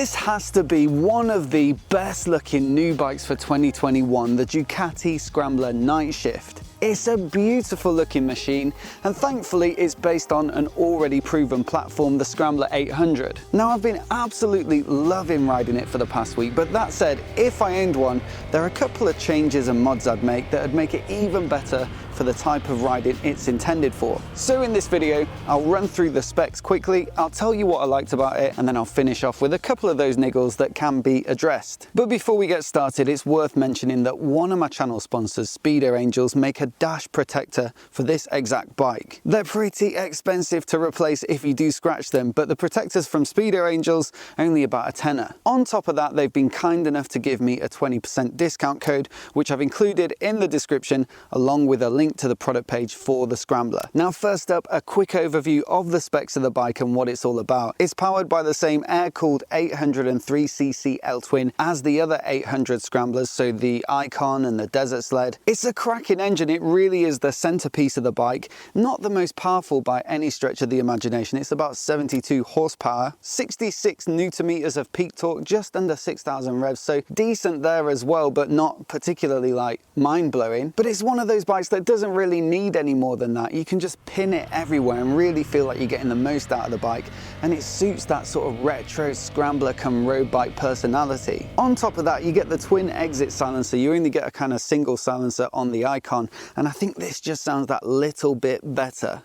This has to be one of the best looking new bikes for 2021, the Ducati Scrambler Nightshift. It's a beautiful looking machine, and thankfully it's based on an already proven platform, the Scrambler 800. Now, I've been absolutely loving riding it for the past week, but that said, if I owned one, there are a couple of changes and mods I'd make that would make it even better for the type of riding it's intended for. So in this video, I'll run through the specs quickly, I'll tell you what I liked about it, and then I'll finish off with a couple of those niggles that can be addressed. But before we get started, it's worth mentioning that one of my channel sponsors, Speedo Angels, make a dash protector for this exact bike. They're pretty expensive to replace if you do scratch them, but the protectors from Speedo Angels only about a tenner. On top of that, they've been kind enough to give me a 20% discount code, which I've included in the description, along with a link to the product page for the Scrambler. Now, first up, a quick overview of the specs of the bike and what it's all about. It's powered by the same air-cooled 803cc L-twin as the other 800 Scramblers, so the Icon and the Desert Sled. It's a cracking engine. It really is the centerpiece of the bike. Not the most powerful by any stretch of the imagination. It's about 72 horsepower, 66 newton meters of peak torque, just under 6,000 revs, so decent there as well, but not particularly like mind-blowing. But it's one of those bikes that doesn't really need any more than that. You can just pin it everywhere and really feel like you're getting the most out of the bike, and it suits that sort of retro scrambler come road bike personality. On top of that, you get the twin exit silencer. You only get a kind of single silencer on the Icon, and I think this just sounds that little bit better.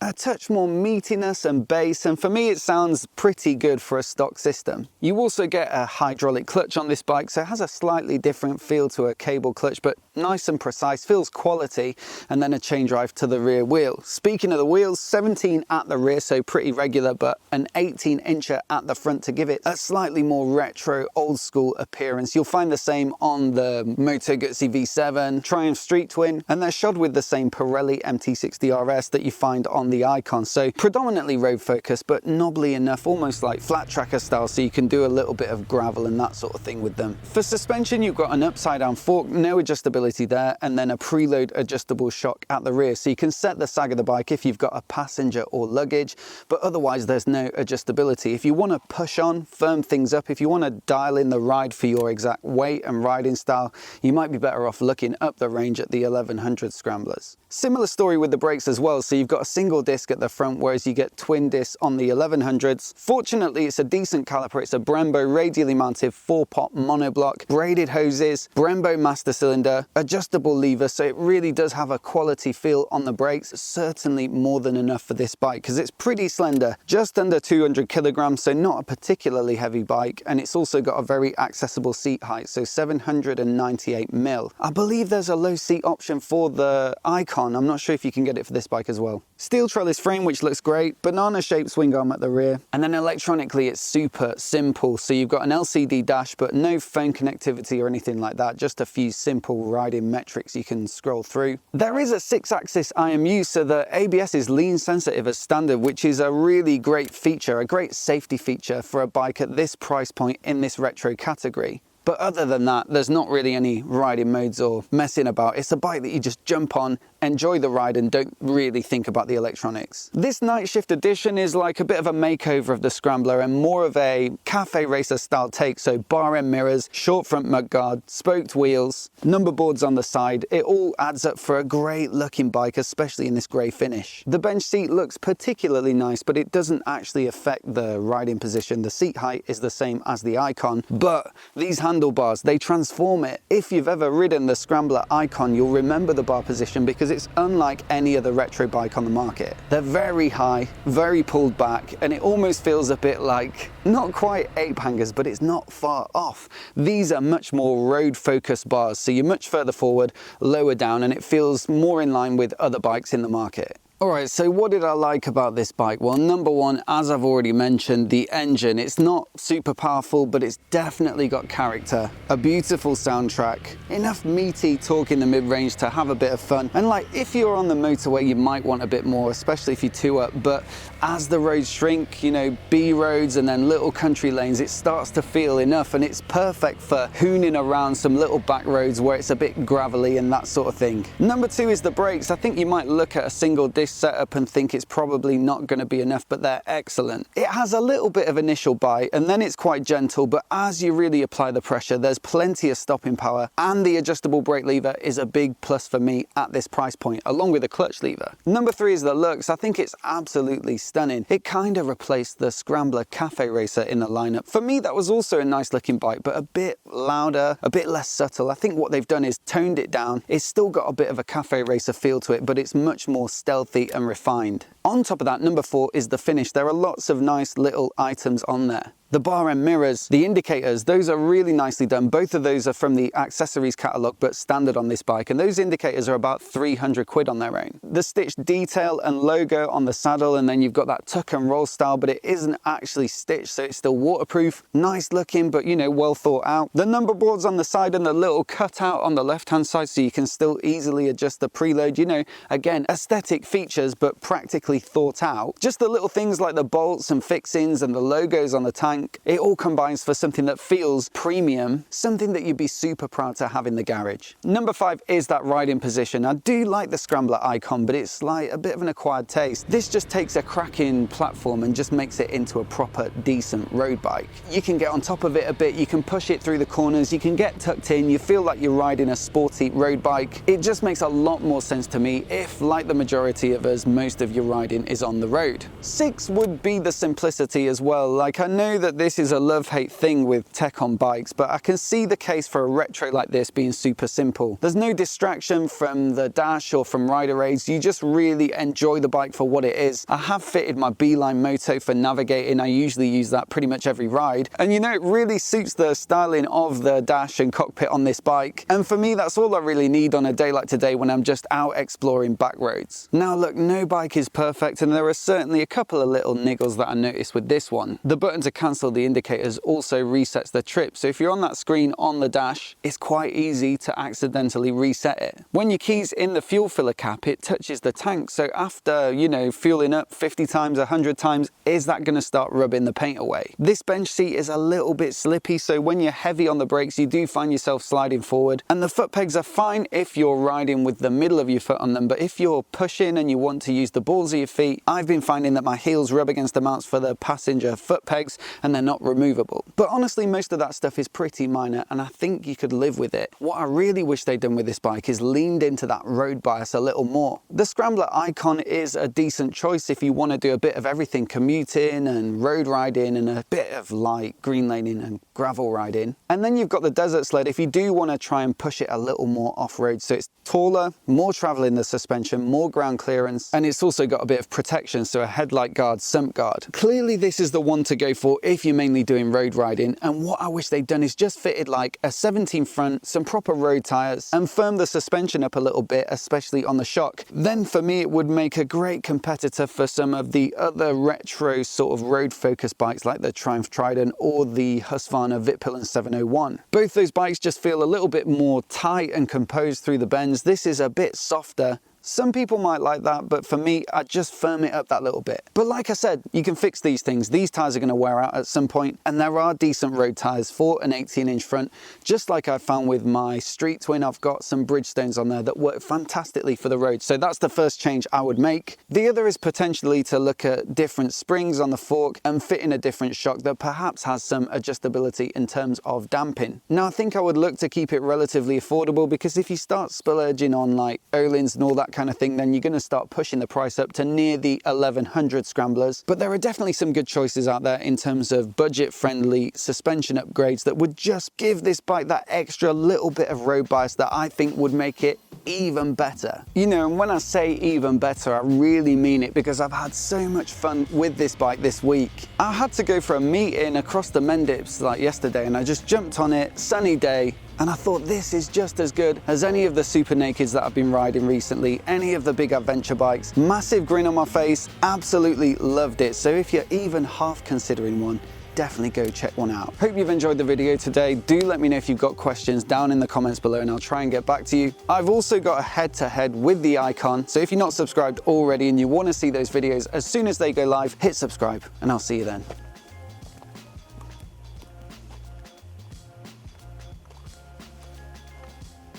A touch more meatiness and bass, and for me it sounds pretty good for a stock system. You also get a hydraulic clutch on this bike, so it has a slightly different feel to a cable clutch, but nice and precise, feels quality, and then a chain drive to the rear wheel. Speaking of the wheels, 17 at the rear, so pretty regular, but an 18-incher at the front to give it a slightly more retro, old school appearance. You'll find the same on the Moto Guzzi V7, Triumph Street Twin, and they're shod with the same Pirelli MT60 RS that you find on the Icon, so predominantly road focused, but knobbly enough, almost like flat tracker style, so you can do a little bit of gravel and that sort of thing with them. For suspension, you've got an upside down fork, no adjustability there, and then a preload adjustable shock at the rear, so you can set the sag of the bike if you've got a passenger or luggage, but otherwise there's no adjustability. If you want to push on, firm things up, if you want to dial in the ride for your exact weight and riding style, you might be better off looking up the range at the 1100 Scramblers. Similar story with the brakes as well, so you've got a single disc at the front, whereas you get twin discs on the 1100s. Fortunately, it's a decent caliper. It's a Brembo radially mounted 4-pot monoblock, braided hoses, Brembo master cylinder, adjustable lever, so it really does have a quality feel on the brakes. Certainly more than enough for this bike because it's pretty slender, just under 200 kilograms, so not a particularly heavy bike, and it's also got a very accessible seat height, so 798 mil. I believe there's a low seat option for the Icon. I'm not sure if you can get it for this bike as well. Steel trellis frame, which looks great, banana shaped swing arm at the rear, and then electronically it's super simple, so you've got an LCD dash but no phone connectivity or anything like that, just a few simple riding metrics you can scroll through. There is a 6-axis IMU, so the ABS is lean sensitive as standard, which is a really great feature, a great safety feature for a bike at this price point in this retro category. But other than that, there's not really any riding modes or messing about. It's a bike that you just jump on, enjoy the ride, and don't really think about the electronics. This Nightshift edition is like a bit of a makeover of the Scrambler and more of a cafe racer style take, so bar end mirrors, short front mudguard, spoked wheels, number boards on the side. It all adds up for a great looking bike, especially in this grey finish. The bench seat looks particularly nice, but it doesn't actually affect the riding position. The seat height is the same as the Icon, but these handlebars, they transform it. If you've ever ridden the Scrambler Icon, you'll remember the bar position because it's unlike any other retro bike on the market. They're very high, very pulled back, and it almost feels a bit like, not quite ape hangers, but it's not far off. These are much more road focused bars, so you're much further forward, lower down, and it feels more in line with other bikes in the market. Alright, so what did I like about this bike? Well, number one, as I've already mentioned, the engine. It's not super powerful, but it's definitely got character. A beautiful soundtrack, enough meaty torque in the mid-range to have a bit of fun. And like, if you're on the motorway, you might want a bit more, especially if you two up. But as the roads shrink, you know, B roads and then little country lanes, it starts to feel enough, and it's perfect for hooning around some little back roads where it's a bit gravelly and that sort of thing. Number two is the brakes. I think you might look at a single disc setup and think it's probably not going to be enough, but they're excellent. It has a little bit of initial bite and then it's quite gentle, but as you really apply the pressure, there's plenty of stopping power, and the adjustable brake lever is a big plus for me at this price point, along with the clutch lever. Number three is the looks. I think it's absolutely stunning. It kind of replaced the Scrambler Cafe Racer in the lineup. For me, that was also a nice looking bike, but a bit louder, a bit less subtle. I think what they've done is toned it down. It's still got a bit of a Cafe Racer feel to it, but it's much more stealthy and refined. On top of that, number four is the finish. There are lots of nice little items on there. The bar end mirrors, the indicators, those are really nicely done. Both of those are from the accessories catalogue, but standard on this bike. And those indicators are about 300 quid on their own. The stitched detail and logo on the saddle, and then you've got that tuck and roll style, but it isn't actually stitched, so it's still waterproof. Nice looking, but you know, well thought out. The number boards on the side and the little cutout on the left-hand side, so you can still easily adjust the preload. You know, again, aesthetic features, but practically thought out. Just the little things like the bolts and fixings and the logos on the tank. It all combines for something that feels premium, something that you'd be super proud to have in the garage. Number five is that riding position. I do like the Scrambler icon, but it's like a bit of an acquired taste. This just takes a cracking platform and just makes it into a proper decent road bike. You can get on top of it a bit, you can push it through the corners, you can get tucked in, you feel like you're riding a sporty road bike. It just makes a lot more sense to me if, like the majority of us, most of your riding is on the road. Six would be the simplicity as well. Like, I know that this is a love-hate thing with tech on bikes, but I can see the case for a retro like this being super simple. There's no distraction from the dash or from rider aids. You just really enjoy the bike for what it is. I have fitted my Beeline Moto for navigating. I usually use that pretty much every ride. And you know, it really suits the styling of the dash and cockpit on this bike. And for me, that's all I really need on a day like today when I'm just out exploring back roads. Now look, no bike is perfect, and there are certainly a couple of little niggles that I noticed with this one. The button to cancel the indicators also resets the trip, so if you're on that screen on the dash, it's quite easy to accidentally reset it. When your key's in the fuel filler cap, it touches the tank, so after, you know, fueling up 50 times, 100 times, is that going to start rubbing the paint away? This bench seat is a little bit slippy, so when you're heavy on the brakes, you do find yourself sliding forward, and the foot pegs are fine if you're riding with the middle of your foot on them, but if you're pushing and you want to use the balls of your feet, I've been finding that my heels rub against the mounts for the passenger foot pegs, and they're not removable. But honestly, most of that stuff is pretty minor, and I think you could live with it. What I really wish they'd done with this bike is leaned into that road bias a little more. The Scrambler icon is a decent choice if you want to do a bit of everything, commuting and road riding and a bit of light green laning and gravel riding. And then you've got the Desert Sled if you do want to try and push it a little more off-road, so it's taller, more travel in the suspension, more ground clearance, and it's also got a bit of protection, so a headlight guard, sump guard. Clearly this is the one to go for if you're mainly doing road riding, and what I wish they'd done is just fitted like a 17 front, some proper road tyres, and firm the suspension up a little bit, especially on the shock. Then for me it would make a great competitor for some of the other retro sort of road focused bikes like the Triumph Trident or the Husqvarna Vitpillen 701. Both those bikes just feel a little bit more tight and composed through the bends. This is a bit softer. Some people might like that, but for me, I'd just firm it up that little bit. But like I said, you can fix these things. These tyres are going to wear out at some point, and there are decent road tyres for an 18-inch front. Just like I found with my Street Twin, I've got some Bridgestones on there that work fantastically for the road. So that's the first change I would make. The other is potentially to look at different springs on the fork and fit in a different shock that perhaps has some adjustability in terms of damping. Now, I think I would look to keep it relatively affordable, because if you start splurging on like Öhlins and all that kind of thing, then you're going to start pushing the price up to near the 1100 Scramblers. But there are definitely some good choices out there in terms of budget-friendly suspension upgrades that would just give this bike that extra little bit of road bias that I think would make it even better. You know, and when I say even better, I really mean it, because I've had so much fun with this bike this week. I had to go for a meeting across the Mendips like yesterday, and I just jumped on it, sunny day, and I thought this is just as good as any of the Super Nakeds that I've been riding recently, any of the big adventure bikes. Massive grin on my face, absolutely loved it. So if you're even half considering one, definitely go check one out. Hope you've enjoyed the video today. Do let me know if you've got questions down in the comments below, and I'll try and get back to you. I've also got a head-to-head with the Icon, so if you're not subscribed already and you want to see those videos as soon as they go live, hit subscribe, and I'll see you then.